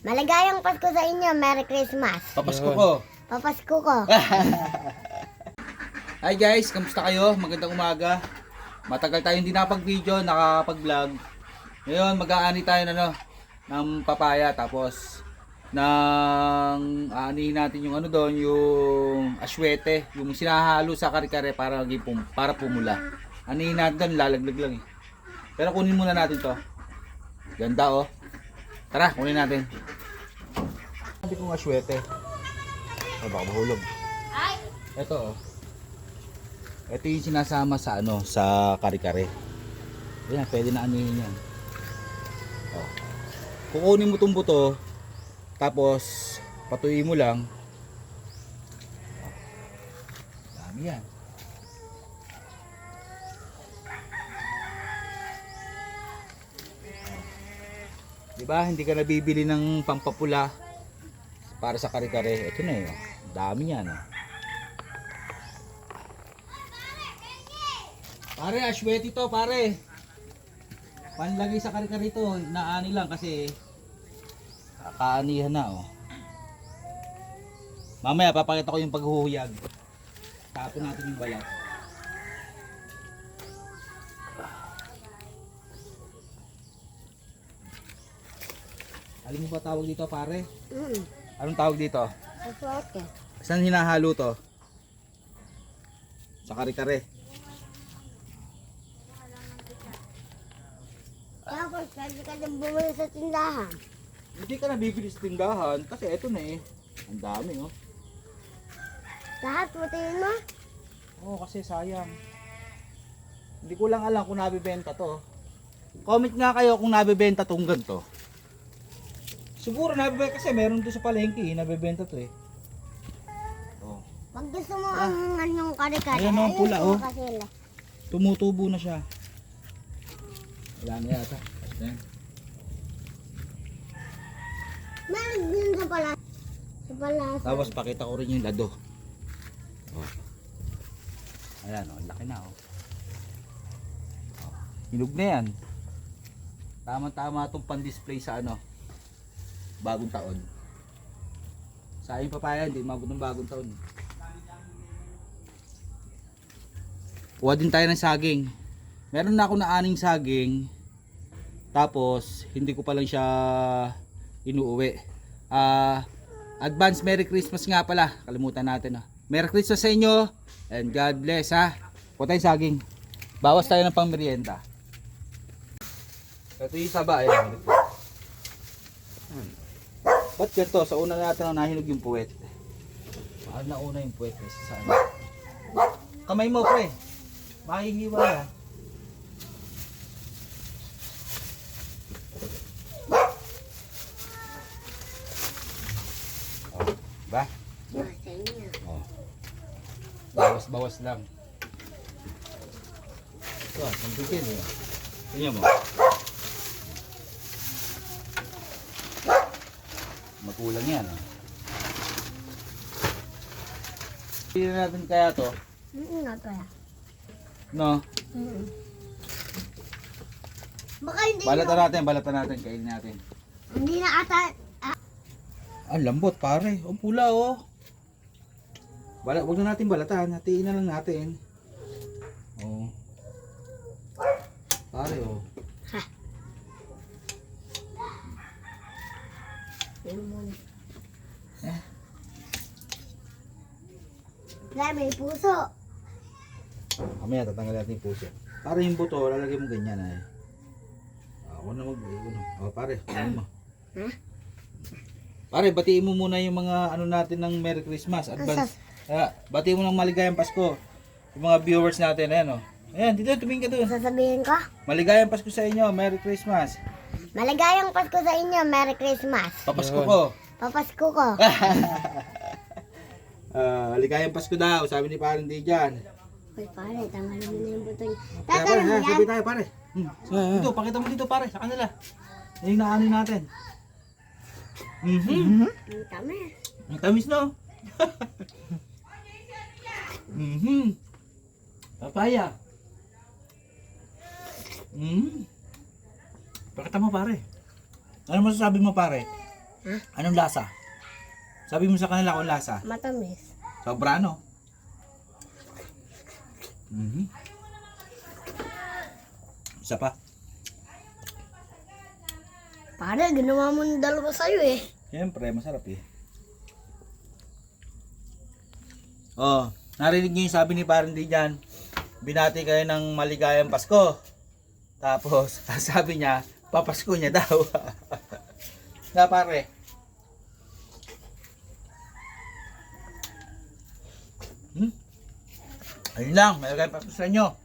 Maligayang Pasko sa inyo. Merry Christmas. Papasko ko. Papasko ko. Hi guys, kamusta kayo? Magandang umaga. Matagal tayong hindi nakapag-video, nakapag-vlog. Ngayon, mag-aani tayo ng papaya. Tapos, aanihin natin yung doon, yung aswete. Yung sinahalo sa kare-kare para pumula. Anihin natin doon, lalaglag lang eh. Pero kunin muna natin to. Ganda oh. Tara, kunin natin. Sabi kong aswete. Oh, baka mahulog. Ito oh. Ito yung sinasama sa sa kare-kare. Ayan, pwede na anihin yan. Oh. Kukunin mo itong buto, tapos patuloy mo lang. Oh. Dami yan. Diba, hindi ka nabibili ng pampapula para sa kare-kare. Ito na yun. Dami yan. Pare, aswete to pare. Panlagay sa kare-kare to. Naani lang kasi kakaanihan na oh. Mamaya papakita ko yung paghuhuyag. Tapon natin yung balat. Alam mo ba tawag dito pare? Anong tawag dito? Aswete. Saan hinahalo to? Sa kare-kare. Tapos, pwede ka din bumili sa tindahan. Hindi ka nabibili sa tindahan kasi eto na eh. Ang dami oh. Lahat putiin mo. Oo kasi sayang. Hindi ko lang alam kung nabibenta to. Comment nga kayo kung nabibenta tong ganito. Siguro nabibenta kasi meron doon sa palengke nabibenta to eh. Oh. Pag gusto mo ang anyong kare-kare, Ayan, oh, pula, oh. kasi Tumutubo na siya. Wala na yata. Ayan. meron din sa palasa. Sa palasa. Tapos pakita ko rin yung lado. Oh. Ayan oh, laki na oh. Oh. Hinog na yan. Tama-tama itong pan-display sa bagong taon. Sa aking papaya, hindi mabot ng bagong taon. Kuha din tayo ng saging. Meron na ako na aning saging. Tapos, hindi ko pa lang siya inuuwi. Advance Merry Christmas nga pala. Kalimutan natin. Merry Christmas sa inyo. And God bless ha. Kuha tayong saging. Bawas tayo ng pangmerienda. Ito yung saba. Ayan. Ba't ganito? Sa una natin nahinog yung puwet. Mahal na una yung puwet kasi sa kamay mo pre. Mahihiwa yan. Oh, ba? Sa inyo. Oh. Bawas-bawas lang. Ito, sampitin eh. Tingnan mo. Makulang yan. Hindi natin kaya to. Ito ya. No? Baka hindi Balatan natin, kainin natin. Hindi na ata. Ang lambot pare, ang pula oh. Wag na natin balatan, hatiin na lang natin. Oh. Pare oh. May puso. Mamaya tatanggal natin yung puso. Para yung buto, lalagay mo ganyan ay. Ako na oh, pare, ano mo? Pare, batiin mo muna yung mga natin ng Merry Christmas. Advance. Batiin mo ng maligayang Pasko. Yung mga viewers natin, ayan oh. Ayan, dito tumingin ka doon. Sasabihin ko. Maligayang Pasko sa inyo, Merry Christmas. Maligayang Pasko sa inyo. Merry Christmas. Papasko ko. Papasko ko. Maligayang Pasko daw, sabi ni Parang Dijan. Uy, pare, tanggalin mo na yung buto niya. Kaya pare, Tanggalin mo sabi yan. tayo pare. Dito, pakita mo dito pare, sa kanila. Yung naanin natin. Ang tamis. Ang tamis no? Papaya. Pakita mo pare. Ano masasabi mo pare? Anong lasa? Sabi mo sa kanila kung lasa. Matamis. Sobra ano? Isa pa. Pare, ginawa mo ng dalawa sa'yo eh. Siyempre, masarap eh. Oh, narinig niyo yung sabi ni Parang D dyan. Binati kayo ng maligayang Pasko. Tapos, sabi niya, papasko niya daw. Na pare. Ayun lang, may lagay pa sa inyo.